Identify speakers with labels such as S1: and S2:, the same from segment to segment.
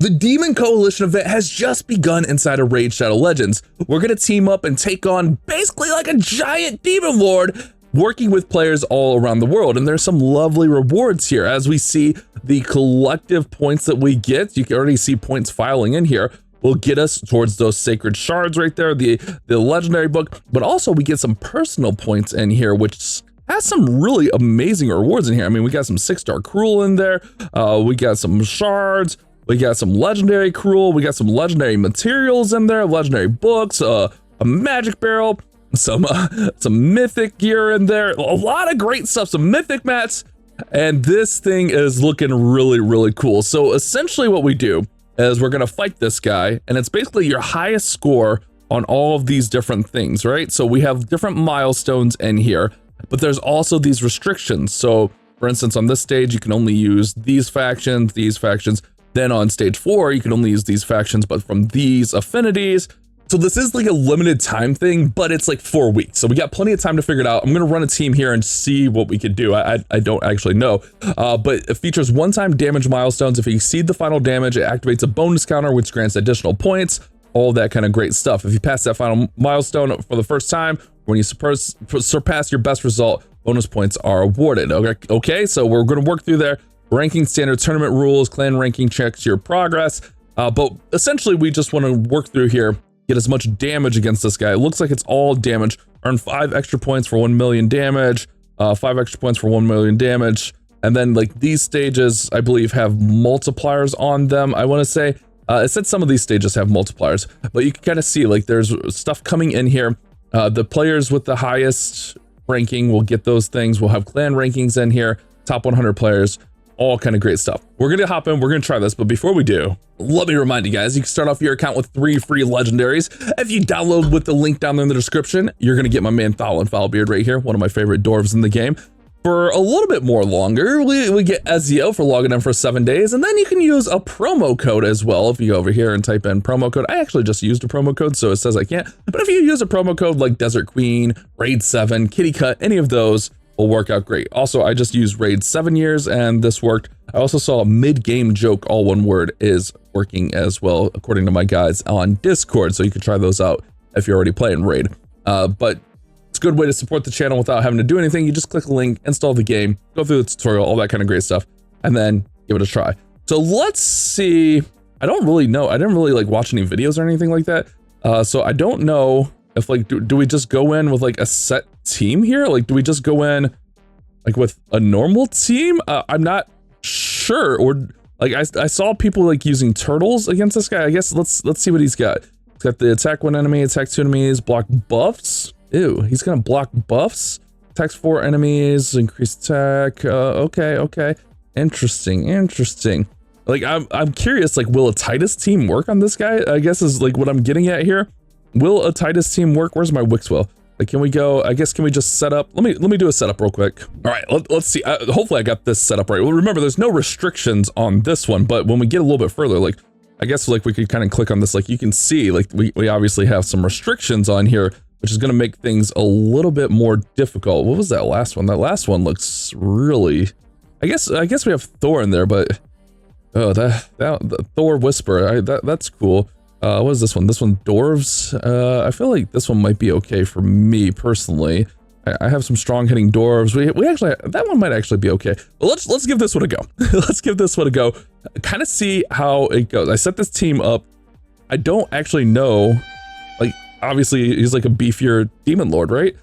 S1: The Demon Coalition event has just begun inside of Raid Shadow Legends. We're gonna team up and take on basically like a giant demon lord, working with players all around the world. And there's some lovely rewards here. As we see the collective points that we get, you can already see points filing in here, will get us towards those sacred shards right there, the legendary book, but also we get some personal points in here, which has some really amazing rewards in here. I mean, we got some 6-star cruel in there, we got some shards, we got some legendary cruel, we got some legendary materials in there, legendary books, a magic barrel, some mythic gear in there, a lot of great stuff, some mythic mats, and this thing is looking really, really cool. So essentially what we do is we're gonna fight this guy, and it's basically your highest score on all of these different things, right? So we have different milestones in here, but there's also these restrictions. So for instance, on this stage, you can only use these factions. Then on stage 4, you can only use these factions, but from these affinities. So this is like a limited time thing, but it's like 4 weeks. So we got plenty of time to figure it out. I'm gonna run a team here and see what we could do. I don't actually know, but it features one-time damage milestones. If you exceed the final damage, it activates a bonus counter, which grants additional points, all that kind of great stuff. If you pass that final milestone for the first time, when you surpass your best result, bonus points are awarded. Okay, so we're gonna work through there. Ranking standard tournament rules, clan ranking checks your progress, but essentially we just want to work through here, get as much damage against this guy. It looks like it's all damage. Earn 5 extra points for 1 million damage, 5 extra points for 1 million damage, and then like these stages, I believe, have multipliers on them. I want to say it said some of these stages have multipliers, but you can kind of see like there's stuff coming in here. The players with the highest ranking will get those things. We'll have clan rankings in here, top 100 players. All kind of great stuff. We're gonna hop in, we're gonna try this, but before we do, let me remind you guys, you can start off your account with 3 free legendaries. If you download with the link down there in the description, you're gonna get my man Foulbeard right here, one of my favorite dwarves in the game. For a little bit more longer, we get Ezio for logging in for 7 days, and then you can use a promo code as well. If you go over here and type in promo code, I actually just used a promo code, so it says I can't, but if you use a promo code like Desert Queen, Raid 7, Kitty Cut, any of those, will work out great. Also, I just used Raid 7 years and this worked. I also saw a mid-game joke, all one word, is working as well, according to my guys on Discord. So you can try those out if you're already playing Raid. But it's a good way to support the channel without having to do anything. You just click a link, install the game, go through the tutorial, all that kind of great stuff, and then give it a try. So let's see. I don't really know. I didn't really like watch any videos or anything like that. So I don't know if like, do we just go in with like a set team here? Like, do we just go in like with a normal team? I'm not sure. Or like I saw people like using turtles against this guy. I guess let's see what he's got. He's got the attack 1 enemy, attack 2 enemies, block buffs. Ew, he's gonna block buffs. Attacks 4 enemies, increase attack. Okay. Interesting. Like I'm curious, like, will a Titus team work on this guy? I guess is like what I'm getting at here. Will a Titus team work? Where's my Wixwell? Like, can we go, I guess, can we just set up? Let me do a setup real quick. All right, let's see. Hopefully I got this set up right. Well, remember, there's no restrictions on this one, but when we get a little bit further, like, I guess like we could kind of click on this. Like you can see, like we obviously have some restrictions on here, which is going to make things a little bit more difficult. What was that last one? That last one looks really, I guess we have Thor in there, but oh, the Thor Whisper, that's cool. What is this one? This one, Dwarves. I feel like this one might be okay for me personally. I have some strong hitting dwarves. We actually, that one might actually be okay. But let's give this one a go. Let's give this one a go. Kind of see how it goes. I set this team up. I don't actually know. Like, obviously, he's like a beefier demon lord, right?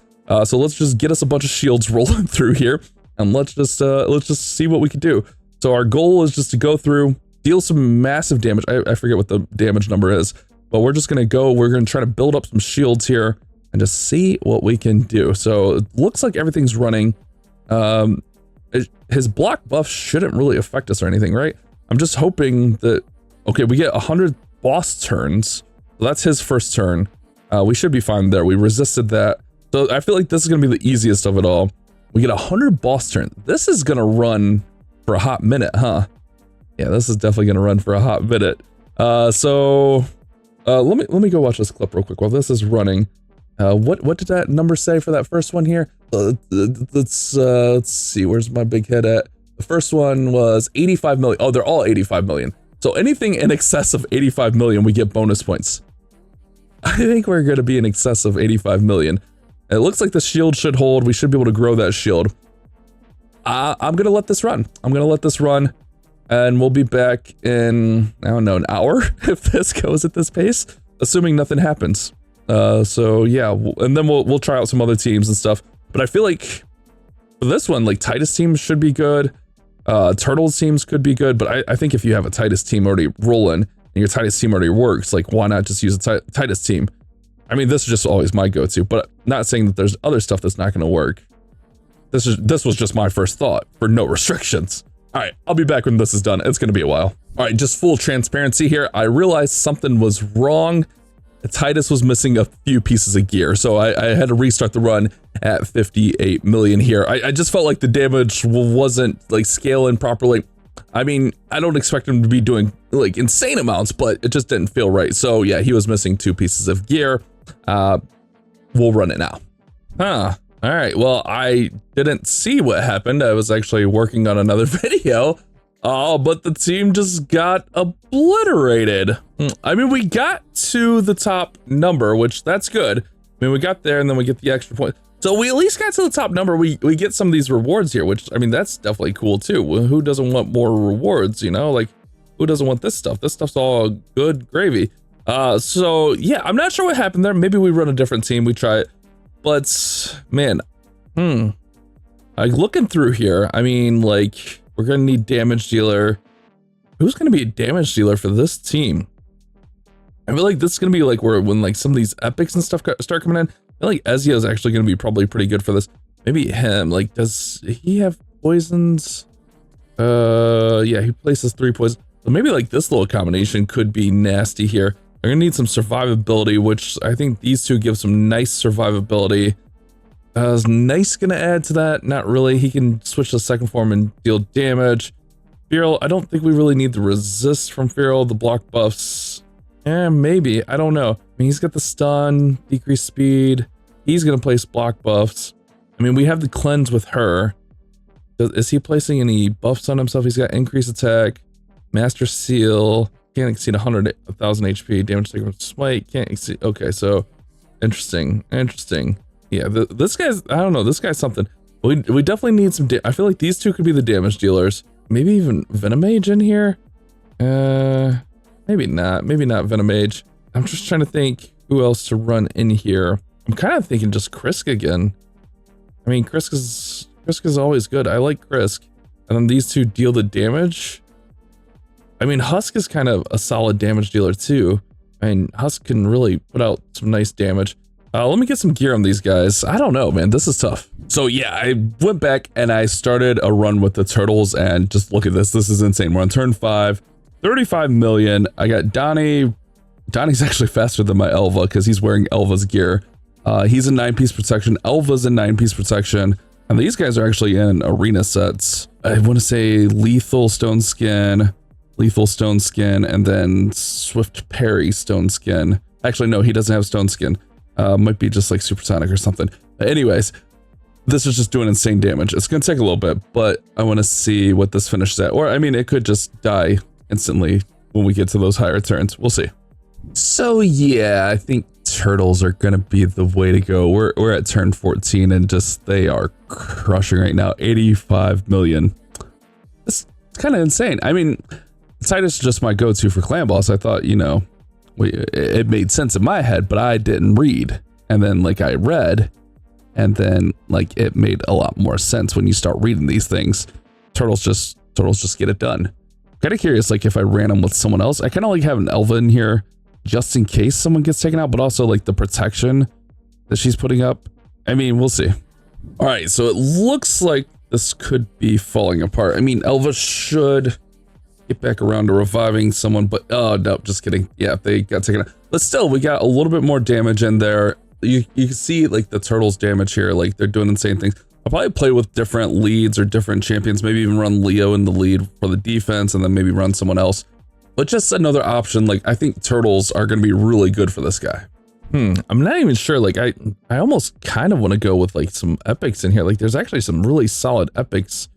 S1: So let's just get us a bunch of shields rolling through here, and let's just see what we can do. So our goal is just to go through, deal some massive damage. I forget what the damage number is, but we're just gonna go. We're gonna try to build up some shields here and just see what we can do. So it looks like everything's running. His block buff shouldn't really affect us or anything, right? I'm just hoping that, okay, we get 100 boss turns. So that's his first turn. We should be fine there. We resisted that. So I feel like this is gonna be the easiest of it all. We get 100 boss turns. This is gonna run for a hot minute, huh? Yeah, this is definitely gonna run for a hot minute. So let me go watch this clip real quick while this is running. What did that number say for that first one here? Let's see, where's my big head at? The first one was 85 million. Oh, they're all 85 million. So anything in excess of 85 million, we get bonus points. I think we're going to be in excess of 85 million. It looks like the shield should hold. We should be able to grow that shield. I'm going to let this run. I'm going to let this run. And we'll be back in, I don't know, an hour if this goes at this pace, assuming nothing happens. So yeah, and then we'll try out some other teams and stuff. But I feel like for this one, like Titus teams should be good. Turtles teams could be good, but I think if you have a Titus team already rolling and your Titus team already works, like why not just use a Titus team? I mean, this is just always my go-to, but not saying that there's other stuff that's not going to work. This was just my first thought for no restrictions. All right, I'll be back when this is done. It's going to be a while. All right, just full transparency here. I realized something was wrong. Titus was missing a few pieces of gear, so I had to restart the run at 58 million here. I just felt like the damage wasn't like scaling properly. I mean, I don't expect him to be doing like insane amounts, but it just didn't feel right. So yeah, he was missing 2 pieces of gear. We'll run it now. All right, well, I didn't see what happened. I was actually working on another video. Oh, but the team just got obliterated. I mean, we got to the top number, which that's good. I mean, we got there and then we get the extra point. So we at least got to the top number. We get some of these rewards here, which, I mean, that's definitely cool too. Who doesn't want more rewards, you know? Like, who doesn't want this stuff? This stuff's all good gravy. So yeah, I'm not sure what happened there. Maybe we run a different team. We try it. But man, like looking through here, I mean, like, we're going to need damage dealer. Who's going to be a damage dealer for this team? I feel like this is going to be like when like some of these epics and stuff start coming in. I feel like Ezio is actually going to be probably pretty good for this. Maybe him. Like, does he have poisons? Yeah, he places 3 poisons. So maybe like this little combination could be nasty here. They're going to need some survivability, which I think these two give some nice survivability. Is Nice gonna add to that? Not really. He can switch to second form and deal damage. Feral, I don't think we really need the resist from Feral. The block buffs, maybe. I don't know. I mean, he's got the stun, decreased speed. He's gonna place block buffs. I mean, we have the cleanse with her. Is he placing any buffs on himself? He's got increased attack, master seal, can't exceed 100,000 HP, damage taken from smite, can't exceed. Okay, so interesting. Yeah, this guy's, I don't know, this guy's something. We definitely need some, I feel like these two could be the damage dealers. Maybe even Venomage in here? Maybe not Venomage. I'm just trying to think who else to run in here. I'm kind of thinking just Krisk again. I mean, Krisk is always good. I like Krisk. And then these two deal the damage. I mean, Husk is kind of a solid damage dealer too. I mean, Husk can really put out some nice damage. Let me get some gear on these guys. I don't know, man. This is tough. So yeah, I went back and I started a run with the turtles and just look at this. This is insane. We're on turn 5, 35 million. I got Donnie. Donnie's actually faster than my Elva because he's wearing Elva's gear. He's in 9-piece protection. Elva's in 9-piece protection. And these guys are actually in arena sets. I want to say lethal stone skin, and then swift parry stone skin. Actually, no, he doesn't have stone skin. Might be just like supersonic or something. Anyways, this is just doing insane damage. It's gonna take a little bit, but I want to see what this finishes at. Or I mean, it could just die instantly when we get to those higher turns. We'll see. So yeah, I think turtles are gonna be the way to go. We're at turn 14 and just they are crushing right now. 85 million. It's kind of insane. I mean, Titus is just my go-to for clan boss. I thought, you know, it made sense in my head, but I didn't read. And then like I read, and then like it made a lot more sense when you start reading these things. Turtles just get it done. Kind of curious, like if I ran them with someone else. I kind of like have an Elva in here just in case someone gets taken out, but also like the protection that she's putting up. I mean, we'll see. All right, so it looks like this could be falling apart. I mean, Elva should get back around to reviving someone, but oh no, just kidding. Yeah, they got taken out. But still, we got a little bit more damage in there. You can see like the turtles damage here, like they're doing insane things. I'll probably play with different leads or different champions, maybe even run Leo in the lead for the defense and then maybe run someone else. But just another option. Like I think turtles are going to be really good for this guy. I'm not even sure. Like I almost kind of want to go with like some epics in here. Like there's actually some really solid epics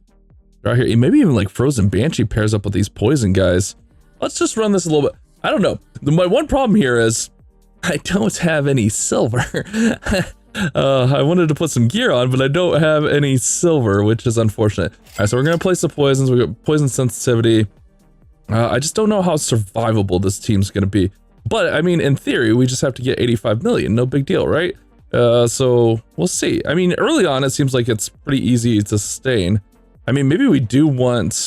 S1: right here. Maybe even like Frozen Banshee pairs up with these poison guys. let's just run this a little bit. I don't know. My one problem here is I don't have any silver. I wanted to put some gear on, but I don't have any silver, which is unfortunate. All right, so we're gonna place the poisons. We got poison sensitivity. I just don't know how survivable this team's gonna be. But I mean, in theory, we just have to get 85 million. No big deal, right? So we'll see. I mean, early on, it seems like it's pretty easy to sustain. I mean, maybe we do want,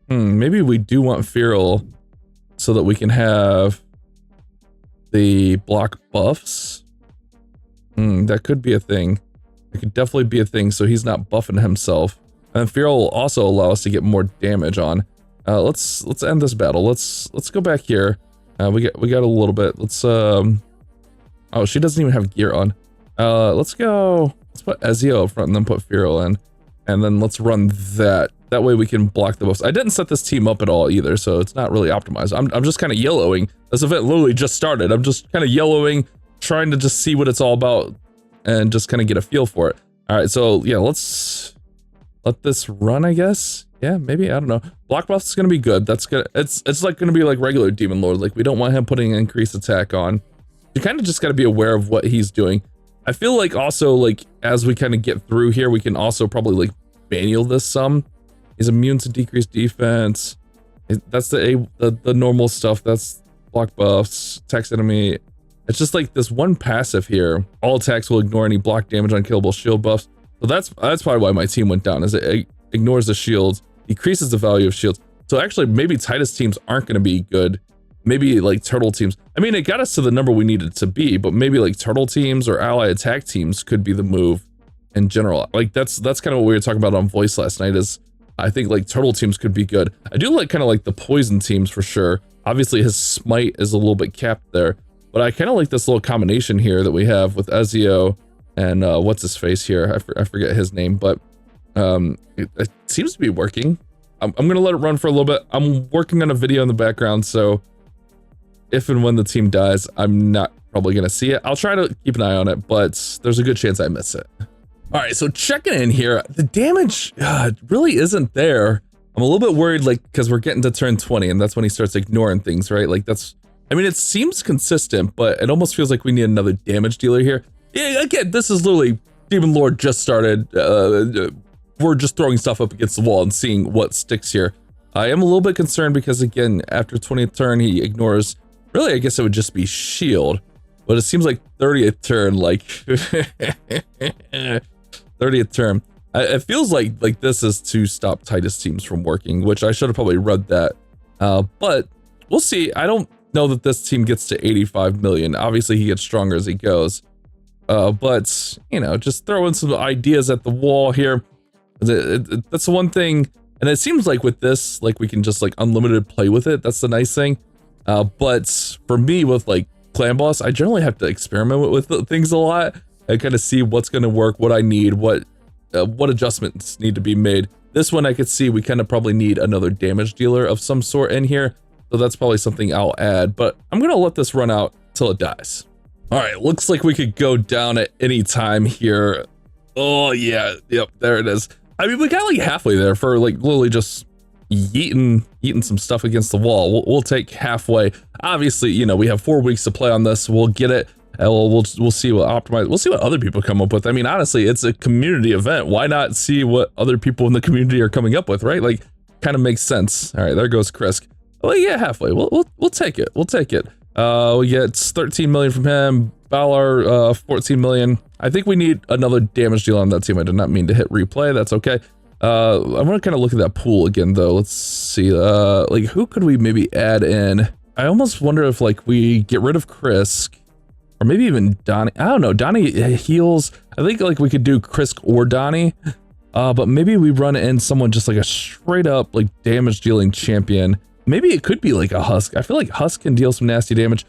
S1: Feral so that we can have the block buffs. That could be a thing. It could definitely be a thing, so he's not buffing himself. And Feral will also allow us to get more damage on. Let's end this battle. Let's go back here. We got a little bit. Let's oh, she doesn't even have gear on. Let's put Ezio up front and then put Feral in. And then let's run that. That way we can block the buffs. I didn't set this team up at all either, so it's not really optimized. I'm just kind of yellowing. This event literally just started. I'm just kind of yellowing, trying to just see what it's all about and just kind of get a feel for it. All right, so yeah, let's let this run, I guess. Yeah, maybe, I don't know. Block buff is gonna be good. That's good. It's like gonna be like regular Demon Lord. Like we don't want him putting increased attack on. You kind of just gotta be aware of what he's doing. I feel like also like as we kind of get through here, we can also probably like manual this some. He's immune to decreased defense. That's the normal stuff. That's block buffs, attacks enemy. It's just like this one passive here. All attacks will ignore any block damage on killable shield buffs. So that's probably why my team went down, is it ignores the shields, decreases the value of shields. So actually maybe Titus teams aren't gonna be good. Maybe like turtle teams. I mean, it got us to the number we needed to be, but maybe like turtle teams or ally attack teams could be the move in general. Like that's kind of what we were talking about on voice last night, is I think like turtle teams could be good. I do like kind of like the poison teams for sure. Obviously his smite is a little bit capped there, but I kind of like this little combination here that we have with Ezio and what's his face here. I forget his name, but it seems to be working. I'm gonna let it run for a little bit. I'm working on a video in the background, so if and when the team dies, I'm not probably gonna see it. I'll try to keep an eye on it, but there's a good chance I miss it. All right, so checking in here, the damage really isn't there. I'm a little bit worried, like, because we're getting to turn 20, and that's when he starts ignoring things, right? Like, I mean, it seems consistent, but it almost feels like we need another damage dealer here. Yeah, again, this is literally Demon Lord just started. We're just throwing stuff up against the wall and seeing what sticks here. I am a little bit concerned because, again, after 20th turn, he ignores, really, I guess it would just be shield, but it seems like 30th turn, like, 30th turn. It feels like this is to stop Titus teams from working, which I should have probably read that. But we'll see. I don't know that this team gets to 85 million. Obviously, he gets stronger as he goes. But, you know, just throwing some ideas at the wall here. That's the one thing. And it seems like with this, like we can just like unlimited play with it. That's the nice thing. But for me with like Clan Boss, I generally have to experiment with things a lot. I kind of see what's going to work, what I need, what adjustments need to be made. This one I could see we kind of probably need another damage dealer of some sort in here. So that's probably something I'll add, but I'm going to let this run out till it dies. All right, looks like we could go down at any time here. Oh yeah, yep, there it is. I mean, we got like halfway there for like literally just yeeting some stuff against the wall. We'll take halfway. Obviously, you know, we have 4 weeks to play on this. We'll get it. We'll see what optimize. We'll see what other people come up with. I mean, honestly, it's a community event. Why not see what other people in the community are coming up with, right? Like, kind of makes sense. All right, there goes Krisk. Well, yeah, halfway. We'll take it. We'll take it. We get 13 million from him. Balor, 14 million. I think we need another damage deal on that team. I did not mean to hit replay. That's okay. I want to kind of look at that pool again, though. Let's see. Like, who could we maybe add in? I almost wonder if like we get rid of Krisk. Or maybe even Donnie. I don't know. Donnie heals. I think like we could do Krisk or Donnie. But maybe we run in someone just like a straight up like damage dealing champion. Maybe it could be like a Husk. I feel like Husk can deal some nasty damage.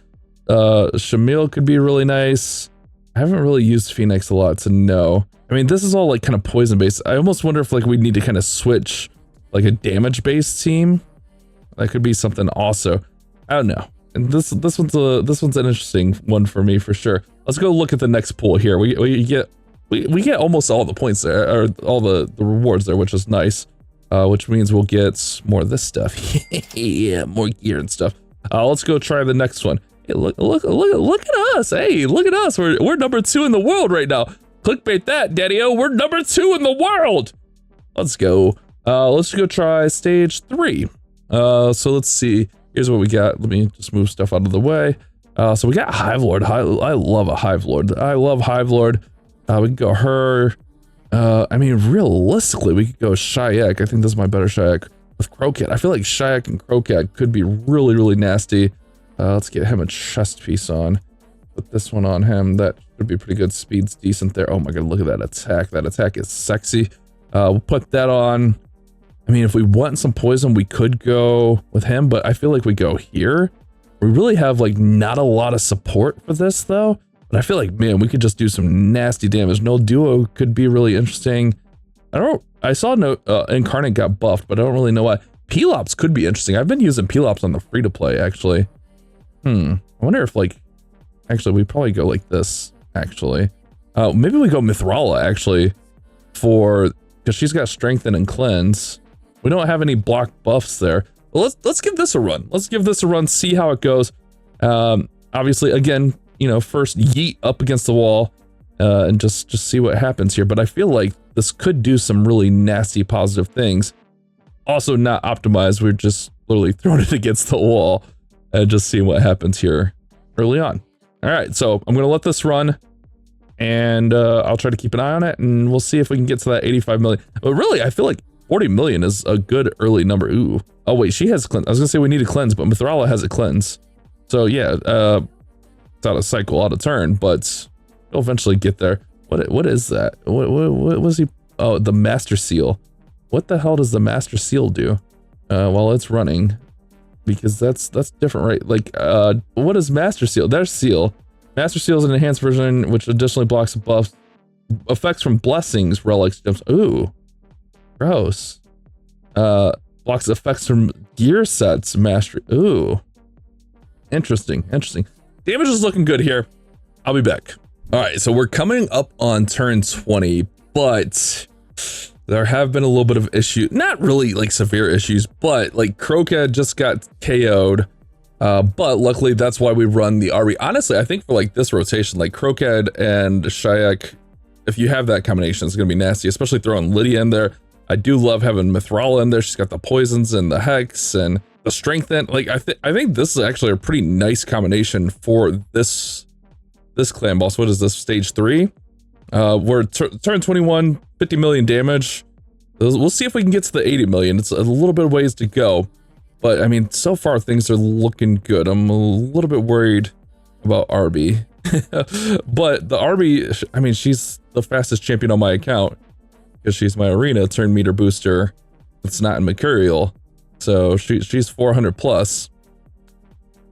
S1: Shamil could be really nice. I haven't really used Phoenix a lot to know. I mean, this is all like kind of poison based. I almost wonder if like we need to kind of switch like a damage based team. That could be something also. I don't know. And this one's an interesting one for me for sure. Let's go look at the next pool here. We get almost all the points there, or all the rewards there, which is nice. which means we'll get more of this stuff. Yeah, more gear and stuff. Let's go try the next one. Hey, look at us. Hey, look at us. We're number 2 in the world right now. Clickbait that, Daddy-O. We're number 2 in the world. Let's go. Let's go try stage 3. So let's see. Here's what we got. Let me just move stuff out of the way. So we got Hive Lord. I love a Hive Lord. I love Hive Lord. We can go her. I mean, realistically, we could go Shayak. I think this is my better Shayak with Crocat. I feel like Shayak and Crocat could be really, really nasty. Let's get him a chest piece on. Put this one on him. That should be pretty good. Speed's decent there. Oh my god, look at that attack. That attack is sexy. We'll put that on. I mean, if we want some poison, we could go with him, but I feel like we go here. We really have like not a lot of support for this though. But I feel like, man, we could just do some nasty damage. Null Duo could be really interesting. I saw Incarnate got buffed, but I don't really know why. Pelops could be interesting. I've been using Pelops on the free-to-play, actually. I wonder if, like, actually, we probably go like this, actually. Maybe we go Mithrala, actually, because she's got Strengthen and Cleanse. We don't have any block buffs there. Well, let's give this a run. Let's give this a run, see how it goes. Obviously, again, you know, first yeet up against the wall and just see what happens here. But I feel like this could do some really nasty positive things. Also not optimized. We're just literally throwing it against the wall and just seeing what happens here early on. All right, so I'm gonna let this run and I'll try to keep an eye on it and we'll see if we can get to that 85 million. But really, I feel like 40 million is a good early number. Ooh. Oh wait, she has cleanse. I was gonna say we need a cleanse, but Mithrala has a cleanse. So yeah, it's out of cycle, out of turn, but we'll eventually get there. What is that? What was he? Oh, the Master Seal. What the hell does the Master Seal do while it's running? Because that's different, right? Like, what is Master Seal? There's Seal. Master Seal is an enhanced version which additionally blocks buffs, effects from blessings, relics, gems. Ooh, gross. Blocks effects from gear sets, mastery. Ooh, interesting. Damage is looking good here. I'll be back. All right, so we're coming up on turn 20, but there have been a little bit of issue, not really like severe issues, but like Crocat just got KO'd. But luckily that's why we run the RB. Honestly, I think for like this rotation, like Crocat and Shayak, if you have that combination, it's gonna be nasty, especially throwing Lydia in there. I do love having Mithrala in there. She's got the poisons and the hex and the strengthen. Like I think this is actually a pretty nice combination for this clan boss. What is this, stage 3? We're turn 21, 50 million damage. We'll see if we can get to the 80 million. It's a little bit of ways to go, but I mean, so far things are looking good. I'm a little bit worried about RB, but the RB, I mean, she's the fastest champion on my account because she's my arena turn meter booster. It's not in Mercurial, so she's 400 plus.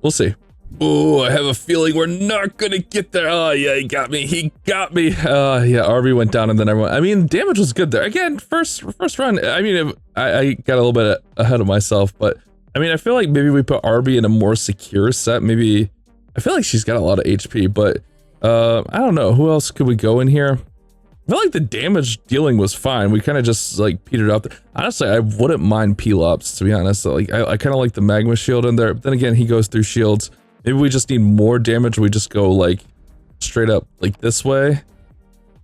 S1: We'll see. Oh, I have a feeling we're not gonna get there. Oh yeah, he got me. Yeah, RB went down and then everyone, I mean, damage was good there. Again, first run, I mean, I got a little bit ahead of myself, but I mean, I feel like maybe we put RB in a more secure set. Maybe, I feel like she's got a lot of HP, but I don't know. Who else could we go in here? I feel like the damage dealing was fine. We kind of just like petered out. Honestly, I wouldn't mind Pelops, to be honest. Like I kind of like the magma shield in there. But then again, he goes through shields. Maybe we just need more damage. We just go like straight up like this way.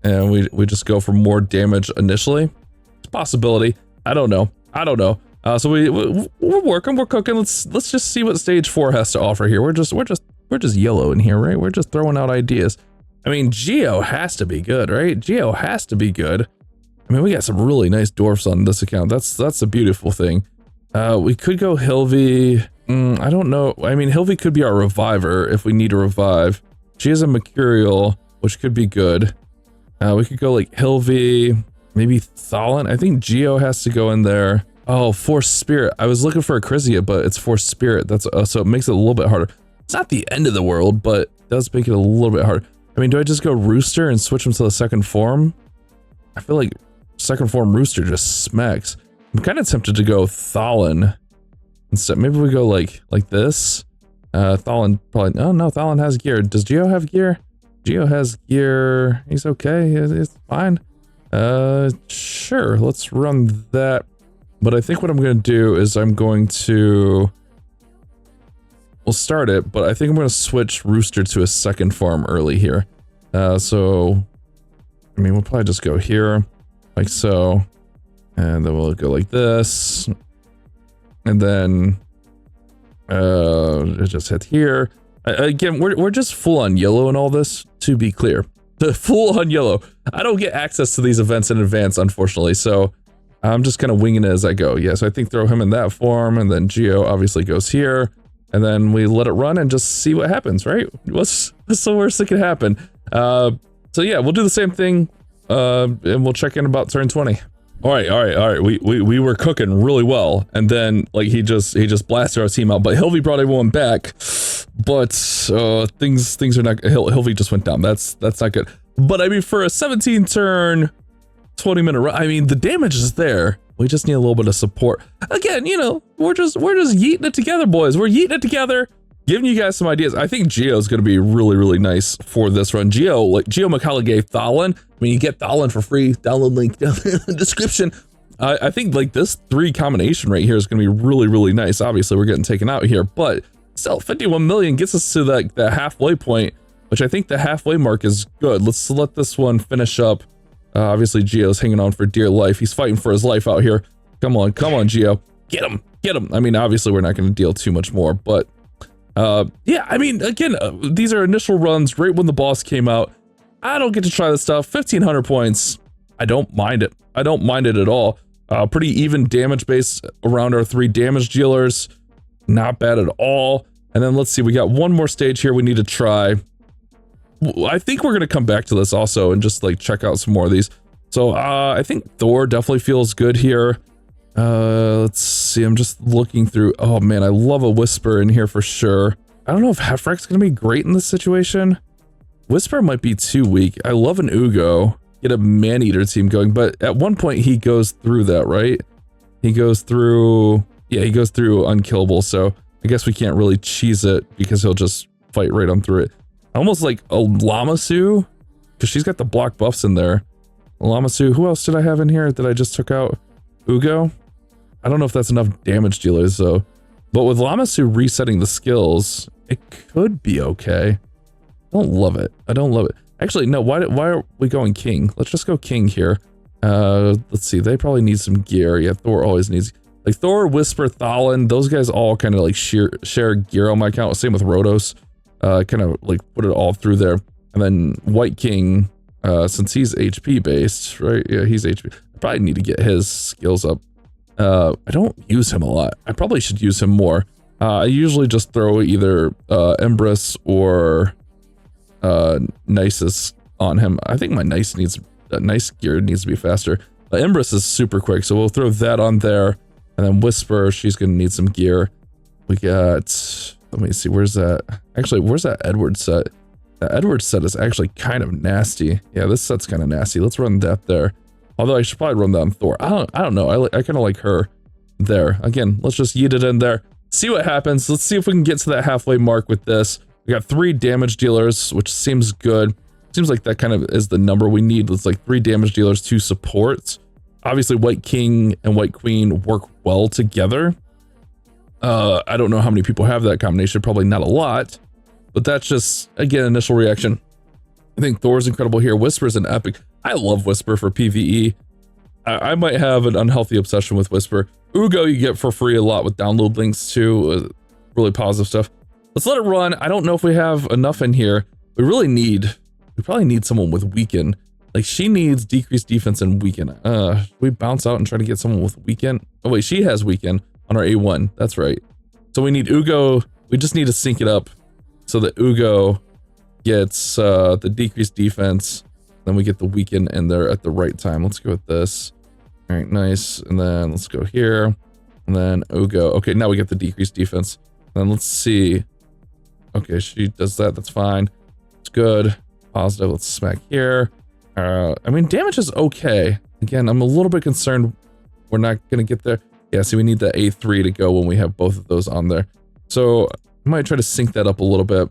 S1: And we just go for more damage initially. It's a possibility. I don't know. So we're working, we're cooking. Let's just see what stage 4 has to offer here. We're just yellow in here, right? We're just throwing out ideas. I mean, Geo has to be good, right? Geo has to be good. I mean, we got some really nice dwarfs on this account. That's a beautiful thing. We could go Hilvi. I don't know. I mean, Hilvi could be our reviver if we need a revive. She has a Mercurial, which could be good. We could go like Hilvi, maybe Thalin. I think Geo has to go in there. Oh, Force Spirit. I was looking for a Chrysia, but it's Force Spirit. That's so it makes it a little bit harder. It's not the end of the world, but it does make it a little bit harder. I mean, do I just go Rooster and switch him to the second form? I feel like second form Rooster just smacks. I'm kind of tempted to go Thalin instead. Maybe we go like this. Thalin probably. Oh no, Thalin has gear. Does Geo have gear? Geo has gear. He's okay. It's fine. Sure. Let's run that. But I think what I'm going to do is I'm going to... We'll start it, but I think I'm going to switch Rooster to a second farm early here. So, I mean, we'll probably just go here, like so. And then we'll go like this. And then it just hit here. Again, we're just full on yellow in all this, to be clear. The full on yellow. I don't get access to these events in advance, unfortunately, so I'm just kind of winging it as I go. Yeah, so I think throw him in that form, and then Geo obviously goes here. And then we let it run and just see what happens, right? What's the worst that could happen? So yeah, we'll do the same thing, and we'll check in about turn 20. All right. We were cooking really well, and then like he just blasted our team out. But Hilvy brought everyone back, but things are not. Hilvy just went down. That's not good. But I mean, for a 17 turn, 20-minute run, I mean the damage is there. We just need a little bit of support. Again, you know, we're just yeeting it together, boys. We're yeeting it together, giving you guys some ideas. I think Geo's going to be really nice for this run. Geo McCullough gave Thalin. I mean, you get Thalin for free. Download link down in the description. I think like this 3 combination right here is going to be really nice. Obviously, we're getting taken out here, but still 51 million gets us to like the halfway point, which I think the halfway mark is good. Let's let this one finish up. Obviously, Geo's hanging on for dear life. He's fighting for his life out here. Come on, Geo. Get him. I mean, obviously, we're not going to deal too much more, but yeah, I mean, again, these are initial runs right when the boss came out. I don't get to try this stuff. 1,500 points. I don't mind it. I don't mind it at all. Pretty even damage base around our 3 damage dealers. Not bad at all. And then let's see, we got one more stage here we need to try. I think we're going to come back to this also and just like check out some more of these. So I think Thor definitely feels good here. Let's see, I'm just looking through. Oh man, I love a Whisper in here for sure. I don't know if Hefrek's going to be great in this situation. Whisper might be too weak. I love an Ugo. Get a Man-Eater team going, but at one point he goes through that, right? He goes through, yeah, he goes through unkillable, so I guess we can't really cheese it because he'll just fight right on through it. Almost like a Lamasu, because she's got the block buffs in there. Lamasu, who else did I have in here that I just took out? Ugo? I don't know if that's enough damage dealers though. But with Lamasu resetting the skills, it could be okay. I don't love it. I don't love it. Actually, no, why are we going King? Let's just go King here. Let's see, they probably need some gear. Yeah, Thor always needs, like Thor, Whisper, Thalin, those guys all kind of like share gear on my account. Same with Rhodos. Kind of like put it all through there. And then White King, since he's HP based, right? Yeah, he's HP. I probably need to get his skills up. I don't use him a lot. I probably should use him more. I usually just throw either Empress or Nisus on him. I think my Nice gear needs to be faster. Empress is super quick, so we'll throw that on there. And then Whisper, she's gonna need some gear. We got, let me see, where's that? Actually, where's that Edward set? The Edward set is actually kind of nasty. Yeah, this set's kind of nasty. Let's run that there. Although I should probably run that on Thor. I don't know. I kind of like her there. Again, let's just yeet it in there. See what happens. Let's see if we can get to that halfway mark with this. We got 3 damage dealers, which seems good. Seems like that kind of is the number we need. It's like 3 damage dealers, 2 supports. Obviously, White King and White Queen work well together. I don't know how many people have that combination. Probably not a lot. But that's just, again, initial reaction. I think Thor's incredible here. Whisper's an epic. I love Whisper for PvE. I might have an unhealthy obsession with Whisper. Ugo you get for free a lot with download links too. Really positive stuff. Let's let it run. I don't know if we have enough in here. We probably need someone with Weaken. Like she needs decreased defense and Weaken. We bounce out and try to get someone with Weaken. Oh wait, she has Weaken on our A1. That's right. So we need Ugo. We just need to sync it up so that Ugo gets the decreased defense. Then we get the Weaken in there at the right time. Let's go with this. All right, nice. And then let's go here. And then Ugo. Okay, now we get the decreased defense. Then let's see. Okay, she does that. That's fine. It's good. Positive. Let's smack here. I mean, damage is okay. Again, I'm a little bit concerned we're not going to get there. Yeah, see, we need the A3 to go when we have both of those on there. So I might try to sync that up a little bit.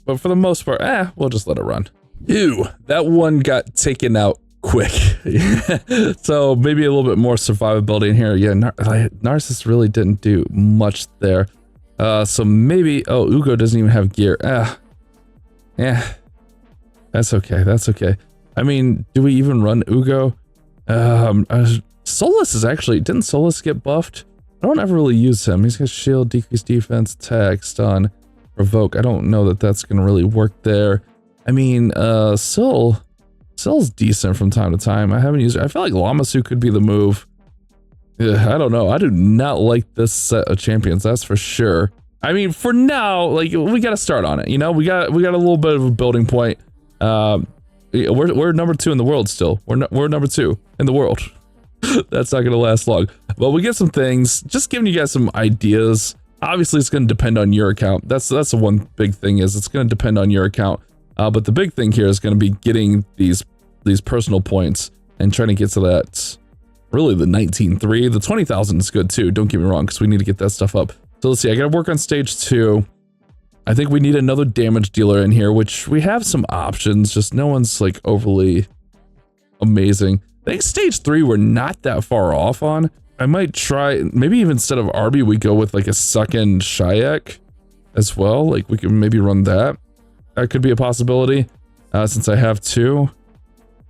S1: But for the most part, we'll just let it run. Ew, that one got taken out quick. So maybe a little bit more survivability in here. Yeah, Narcissus really didn't do much there. So maybe, oh, Ugo doesn't even have gear. Yeah, that's okay. That's okay. I mean, do we even run Ugo? Solus is actually, didn't Solus get buffed? I don't ever really use him. He's got shield, decreased defense, attack, stun, provoke. I don't know that that's going to really work there. I mean, Sill's decent from time to time. I haven't used it. I feel like Lamasu could be the move. I don't know. I do not like this set of champions, that's for sure. I mean, for now, like, we got to start on it. You know, we got a little bit of a building point. We're number 2 in the world still. We're number 2 in the world. That's not gonna last long. But we get some things. Just giving you guys some ideas. Obviously, it's gonna depend on your account. That's the one big thing is it's gonna depend on your account. But the big thing here is gonna be getting these personal points and trying to get to that. Really, the 19.3. The 20,000 is good too. Don't get me wrong, because we need to get that stuff up. So let's see. I gotta work on stage 2. I think we need another damage dealer in here, which we have some options. Just no one's like overly amazing. I think stage 3 we're not that far off on. I might try, maybe even instead of Arby, we go with like a second Shayak as well. Like we can maybe run that. That could be a possibility since I have 2.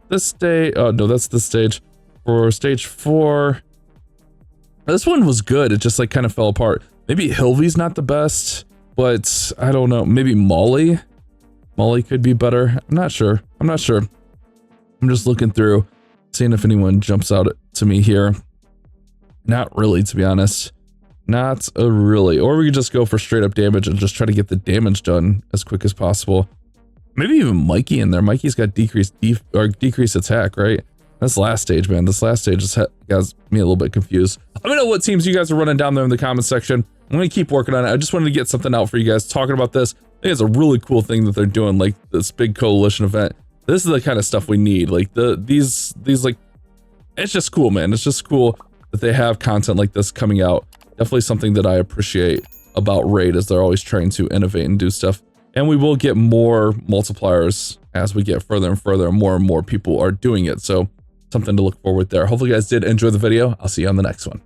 S1: This stage, oh no, that's the stage. For stage 4, this one was good. It just like kind of fell apart. Maybe Hilvy's not the best, but I don't know. Maybe Molly could be better. I'm not sure. I'm just looking through, seeing if anyone jumps out to me here. Not really, to be honest. Not really. Or we could just go for straight up damage and just try to get the damage done as quick as possible. Maybe even Mikey in there. Mikey's got decreased attack, right? That's last stage, man. This last stage just got me a little bit confused. Let me know what teams you guys are running down there in the comment section. I'm going to keep working on it. I just wanted to get something out for you guys talking about this. I think it's a really cool thing that they're doing, like this big coalition event. This is the kind of stuff we need. Like these like, it's just cool, man. It's just cool that they have content like this coming out. Definitely something that I appreciate about Raid is they're always trying to innovate and do stuff. And we will get more multipliers as we get further and further, and more people are doing it. So something to look forward there. Hopefully you guys did enjoy the video. I'll see you on the next one.